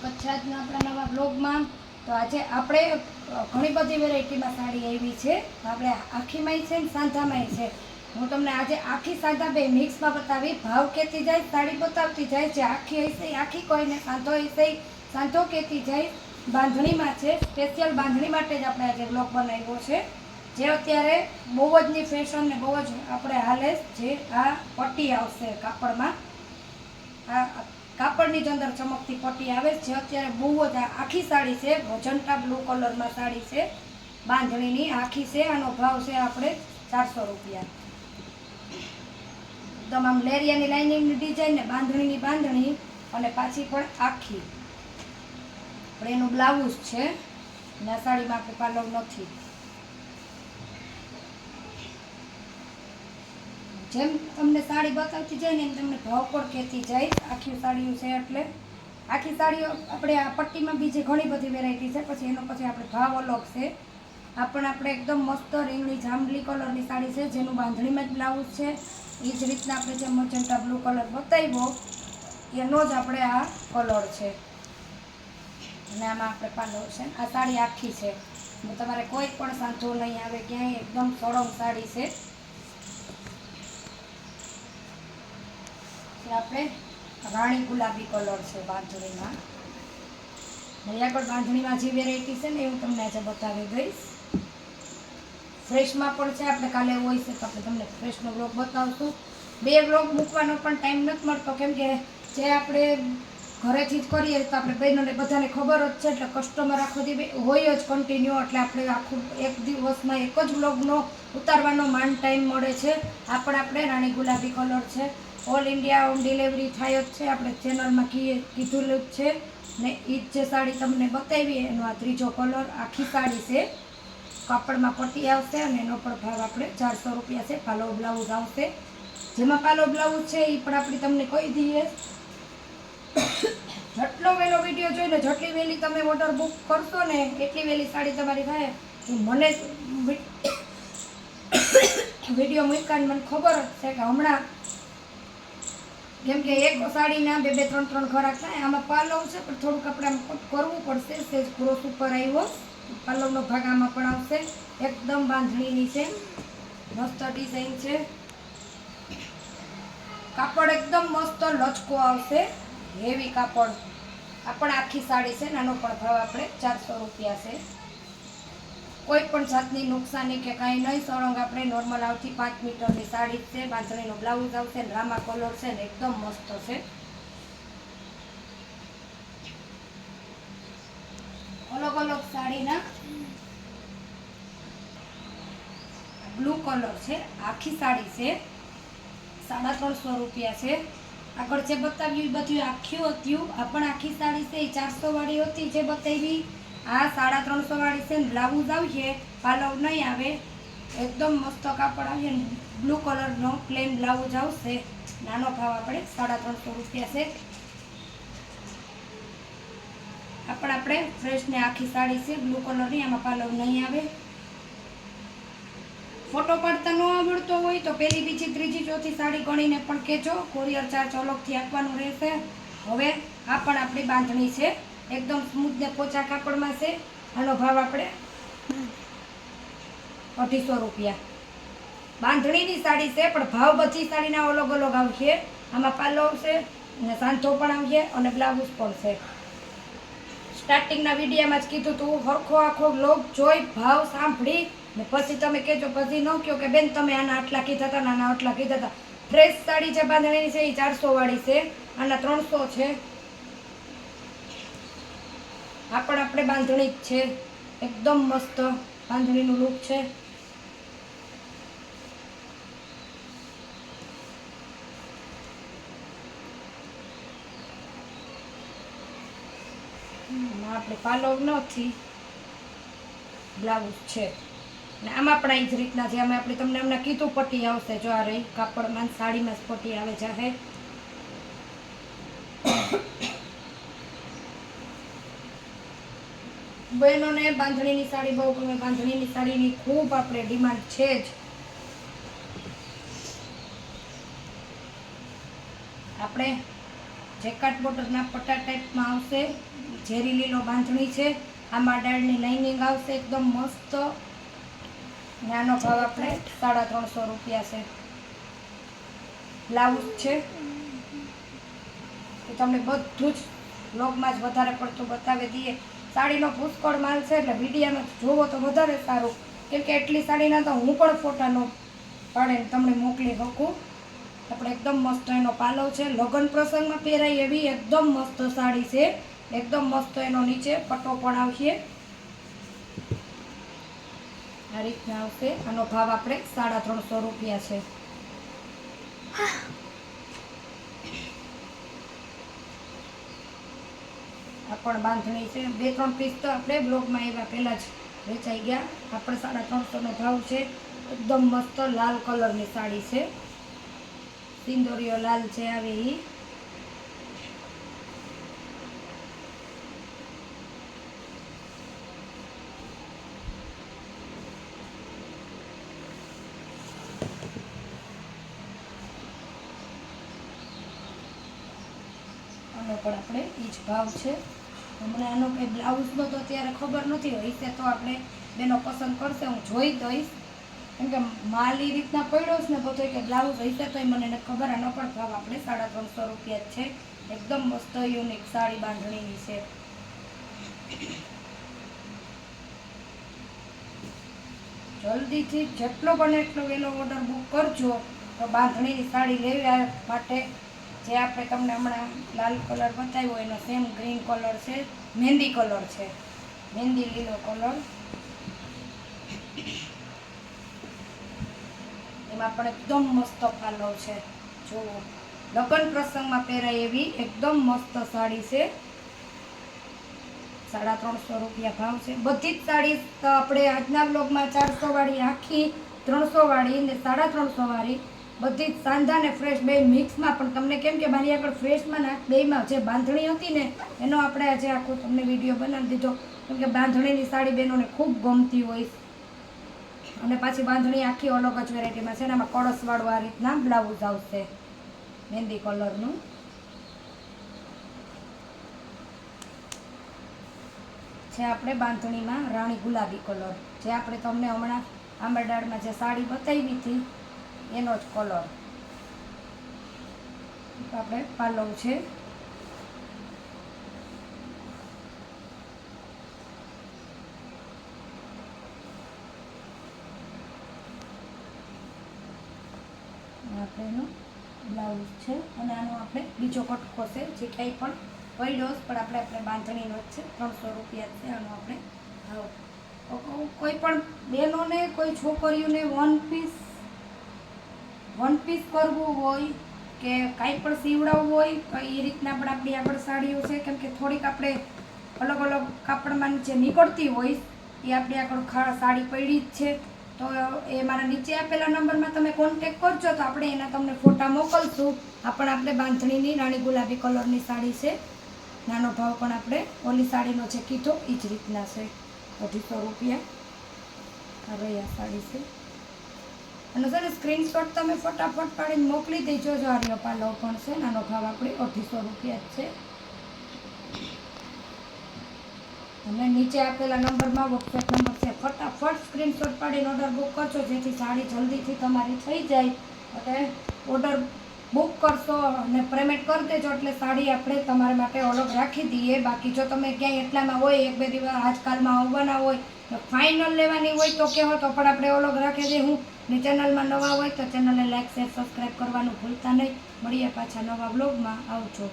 સ્વાગત છે આજના આપણા નવા બ્લોગમાં। તો આજે આપણે ઘણી બધી વેરાયટીમાં સાડી આવી છે। આપણે આખીમાંય છે ને સાંધામાંય છે। હું તમને આજે આખી સાંધા બે મિક્સમાં બતાવી, ભાવ કહેતી જાય, સાડી બતાવતી જાય। જે આખી હશે આખી કોઈને સાંધો હશે સાંધો કહેતી જાય। બાંધણીમાં છે, સ્પેશિયલ બાંધણી માટે જ આપણે આજે બ્લોગ બનાવ્યો છે। જે અત્યારે બહુ જ ની ફેશન ને બહુ જ આપણે હાલે જે આ પટ્ટી આવશે કાપડમાં, આ કાપડની જ અંદર ચમકતી પટ્ટી આવે છે। અત્યારે બહુ જ આખી સાડી છે, મજંટા બ્લુ કલરમાં સાડી છે, બાંધણીની આખી છે। આનો ભાવ છે આપણે 400 રૂપિયા। એકદમ આમ લેરિયાની લાઇનિંગની ડિઝાઇન ને બાંધણીની બાંધણી અને પાછી પણ આખી, પણ એનું બ્લાઉઝ છે ને આ સાડીમાં આપણે પાલવ નથી। જેમ તમને સાડી બતાવતી જાય ને એમ તમને ભાવ પણ કહેતી જાય। આખી સાડીઓ છે એટલે આખી સાડીઓ આપણે આ પટ્ટીમાં બીજી ઘણી બધી વેરાયટી છે, પછી એનો પછી આપણે ભાવ અલગ છે। આ પણ આપણે એકદમ મસ્ત રીંગણી જાંબલી કલરની સાડી છે, જેનું બાંધણીમાં જ બ્લાઉઝ છે। એ જ રીતના આપણે જે મજંટા બ્લુ કલર બતાવ્યો એનો જ આપણે આ કલર છે અને આમાં આપણે પાલવ છે। આ સાડી આખી છે, તમારે કોઈ પણ સાંધો નહીં આવે ક્યાંય, એકદમ સળંગ સાડી છે। આપણે રાણી ગુલાબી કલર છે બાંધણીમાં, આગળ બાંધણીમાં જે વેરાયટી છે ને એ હું તમને આજે બતાવી દઈશ। ફ્રેશમાં પણ છે, આપણે કાલે હોય છે તો આપણે તમને ફ્રેશનો બ્લોગ બતાવશું। બે બ્લોગ મૂકવાનો પણ ટાઈમ નથી મળતો, કેમ કે જે આપણે ઘરેથી જ કરીએ તો આપણે બહેનોને બધાને ખબર જ છે, એટલે કસ્ટમર આખો દી હોય જ કન્ટિન્યુ, એટલે આપણે આખું એક દિવસમાં એક જ બ્લોગનો ઉતારવાનો માંડ ટાઈમ મળે છે। આ પણ આપણે રાણી ગુલાબી કલર છે, ઓલ ઇન્ડિયા હોમ ડિલિવરી થાય જ છે, આપણે ચેનલમાં કીધું જ છે ને। એ જ જે સાડી તમને બતાવી એનો આ ત્રીજો કલર, આખી સાડી છે, કાપડમાં પટ્ટી આવશે અને એનો પણ ભાવ આપણે 400 રૂપિયા છે। પાલો બ્લાઉઝ આવશે, જેમાં પાલો બ્લાઉઝ છે એ પણ આપણે તમને કહી દઈએ। જેટલો વહેલો વિડીયો જોઈને જેટલી વહેલી તમે ઓર્ડર બુક કરશો ને એટલી વહેલી સાડી તમારી થાય। મને વિડીયો મૂક્યાને મને ખબર જ છે કે હમણાં, કેમ કે એક સાડીના બે બે ત્રણ ત્રણ ઘરાક થાય। આમાં પાલવ છે પણ થોડુંક આપણે આમ કરવું પડશે, સેજ ક્રોસ ઉપર આવ્યો પાલવનો ભાગ આમાં પણ આવશે। એકદમ બાંધણીની છે, મસ્ત ડિઝાઇન છે, કાપડ એકદમ મસ્ત લચકો આવશે, હેવી કાપડ। આ પણ આખી સાડી છે, નાનો પણ ભાવ આપણે 400 રૂપિયા છે। કોઈ પણ જાતની નુકસાની કે કાંઈ નહીં, સળંગ આપણે નોર્મલ આવતી 5 મીટરની સાડી છે, બાંધણીનો બ્લાઉઝ આવશે ને રામા કલર છે ને એકદમ મસ્ત છે। અલગ અલગ સાડીના બ્લુ કલર છે, આખી સાડી છે, 350 રૂપિયા છે। આગળ જે બતાવ્યું એ બધું આખી હતું, આ પણ આખી સાડી છે, એ 400 વાળી હતી જે બતાવી। આ 350 વાળી છે, બ્લાઉઝ આવશે, પાલવ નહીં આવે, એકદમ મસ્ત કાપડ આવશે, બ્લુ કલરનો પ્લેન બ્લાઉઝ આવશે, નાનો ભાવ આપણે 350 રૂપિયા છે। આ પણ આપણે ફ્રેશને આખી સાડી છે, બ્લુ કલરની, આમાં પાલવ નહીં આવે। ફોટો પાડતા ન આવડતો હોય તો પહેલી બીજી ત્રીજી ચોથી સાડી ગણીને પણ કહેજો, કોરિયર ચાર્જ અલગથી આપવાનું રહેશે। હવે આ પણ આપણી બાંધણી છે, એકદમ સ્મૂથ ને પોચા કાપડમાં છે, આનો ભાવ આપણે 250 રૂપિયા। બાંધણીની સાડી છે પણ ભાવ બધી સાડીના અલગ અલગ આવશે। આમાં પાલવ આવશે ને સાંધો પણ આવશે અને બ્લાઉઝ પણ છે। સ્ટાર્ટિંગના વિડીયોમાં જ કીધું તું, હરખો આખો બ્લોગ જોઈ ભાવ સાંભળી ને પછી તમે કહેજો, પછી ન કહો કે બેન તમે આના આટલા કીધા હતા, આના આટલા કીધા હતા। ફ્રેશ સાડી જે બાંધણીની છે એ 400 વાળી છે, આના 300 છે। આ પણ આપણે બાંધણી જ છે, એકદમ મસ્ત બાંધણીનું લુક છે। આપણે પાલવ નથી, બ્લાઉઝ છે ને આમાં પણ એ જ રીતના છે। અમે આપણે તમને હમણાં કીધું પટ્ટી આવશે, જો આ રહી કાપડમાં સાડીમાં જ પટ્ટી આવે છે। બહેનોને બાંધણીની સાડી બહુ ગમે, બાંધણીની સાડીની ખૂબ આપણે ડિમાન્ડ છે જ। આપણે જેકાટ બોર્ડરના પટ્ટા ટાઈપમાં આવશે, ઝેરી લીલો બાંધણી છે, આંબા ડાળની લાઇનિંગ આવશે એકદમ મસ્ત. અને આનો ભાવ આપણે 350 રૂપિયા છે. બ્લાઉઝ છે એ તમને બધું જ બ્લોગમાં જ વધારે પડતું બતાવી દઈએ. સાડીનો પુષ્કળ માલ છે એટલે વિડીયોમાં જોવો તો વધારે સારું, કેમ કે એટલી સાડીના તો હું પણ ફોટા ન પાડીને તમને મોકલી શકું. આપણે એકદમ મસ્ત એનો પાલવ છે, લગ્ન પ્રસંગમાં પહેરાય એવી એકદમ મસ્ત સાડી છે. એકદમ મસ્ત એનો નીચે પટ્ટો પણ આવશે, આ રીતના આવશે. આનો ભાવ આપણે 350 રૂપિયા છે. આ પણ બાંધણી છે. 2-3 પીસ તો આપણે બ્લોગમાં આવ્યા પહેલાં જ વેચાઈ ગયા. આપણે 350નો ભાવ છે. એકદમ મસ્ત લાલ કલરની સાડી છે, સિંદોરીયો લાલ છે આવી. આનો પણ આપણે એ જ ભાવ છે. હમણાં આનો કંઈ બ્લાઉઝનો તો અત્યારે ખબર નથી, હશે તો આપણે બેનો પસંદ કરશે, હું જોઈ દઈશ. કેમ કે માલ એ રીતના પડ્યો છે ને બધો કે બ્લાઉઝ હશે તો મને નથી ખબર. આનો પણ ભાવ આપણે 350 રૂપિયા જ છે. એકદમ મસ્ત યુનિક સાડી બાંધણીની છે. જલ્દીથી જેટલો બને એટલો વહેલો ઓર્ડર બુક કરજો. તો બાંધણીની સાડી લેવા માટે જે આપણે તમને હમણાં લાલ કલર બતાવ્યો એનો સેમ ગ્રીન કલર છે, મહેંદી કલર છે, મહેંદી લીલો કલર. એમાં પણ એકદમ મસ્ત પાલવ છે. જુઓ, લગ્ન પ્રસંગમાં પહેરાય એવી એકદમ મસ્ત સાડી છે. 350 રૂપિયા ભાવ છે. બધી જ સાડી આપણે આજના બ્લોગમાં 400 વાળી આખી, 300 વાળી ને 350 વાળી બધી જ સાંધા ને ફ્રેશ બે મિક્સમાં. પણ તમને કેમ કે મારી આગળ ફ્રેશમાં ના બેમાં જે બાંધણી હતી ને એનો આપણે આજે આખો તમને વિડીયો બનાવી દીધો, કેમ કે બાંધણીની સાડી બહેનોને ખૂબ ગમતી હોય. અને પાછી બાંધણી આખી અલગ જ વેરાયટીમાં છે ને આમાં કળશવાળું આ રીતના બ્લાઉઝ આવશે મહેંદી કલરનું. છે આપણે બાંધણીમાં રાણી ગુલાબી કલર, જે આપણે તમને હમણાં આંબાડાળમાં જે સાડી બતાવી હતી એનો જ કલર. આપણે પાલવ છે. આપણે એનો બ્લાઉઝ છે અને આનો આપણે બીજો કટકો છે જે કંઈ પણ પડ્યો પણ આપણે બાંધણીનો જ છે. 300 રૂપિયા છે આનો આપણે ભાવ. કોઈ પણ બહેનોને કોઈ છોકરીઓને વન પીસ કરવું હોય કે કાંઈ પણ સીવડાવવું હોય તો એ રીતના પણ આપણી આગળ સાડીઓ છે. કેમ કે થોડીક આપણે અલગ અલગ કાપડમાં જે નીકળતી હોય એ આપણી આગળ સાડી પડી જ છે. તો એ મારા નીચે આપેલા નંબરમાં તમે કોન્ટેક કરજો તો આપણે એના તમને ફોટા મોકલશું. આ પણ આપણે બાંધણીની રાણી ગુલાબી કલરની સાડી છે. નાનો ભાવ પણ આપણે ઓલી સાડીનો જે કીધો એ જ રીતના છે, 250 રૂપિયા. આ રહી સાડી છે. અને સર સ્ક્રીનશોટ તમે ફટાફટ પાડીને મોકલી દેજો. જો આર્યો પાલવ પણ છે. નાનો ભાવ આપણે 250 રૂપિયા જ છે. અને નીચે આપેલા નંબરમાં વોટ્સએપ નંબર છે, ફટાફટ સ્ક્રીનશોટ પાડીને ઓર્ડર બુક કરજો જેથી સાડી જલ્દીથી તમારી થઈ જાય. અને ઓર્ડર બુક કરશો અને પેમેન્ટ કરી દેજો એટલે સાડી આપણે તમારા માટે અલગ રાખી દઈએ. બાકી જો તમે ક્યાંય એટલામાં હોય 1-2 દિવસ આજકાલમાં આવવાના હોય તો ફાઇનલ લેવાની હોય તો કહેવો તો પણ આપણે અલગ રાખી દઈએ. ને ચેનલમાં નવા હોય તો ચેનલને લાઈક શેર સબસ્ક્રાઈબ કરવાનું ભૂલતા નહીં. મળીએ પાછા નવા બ્લોગમાં. આવજો.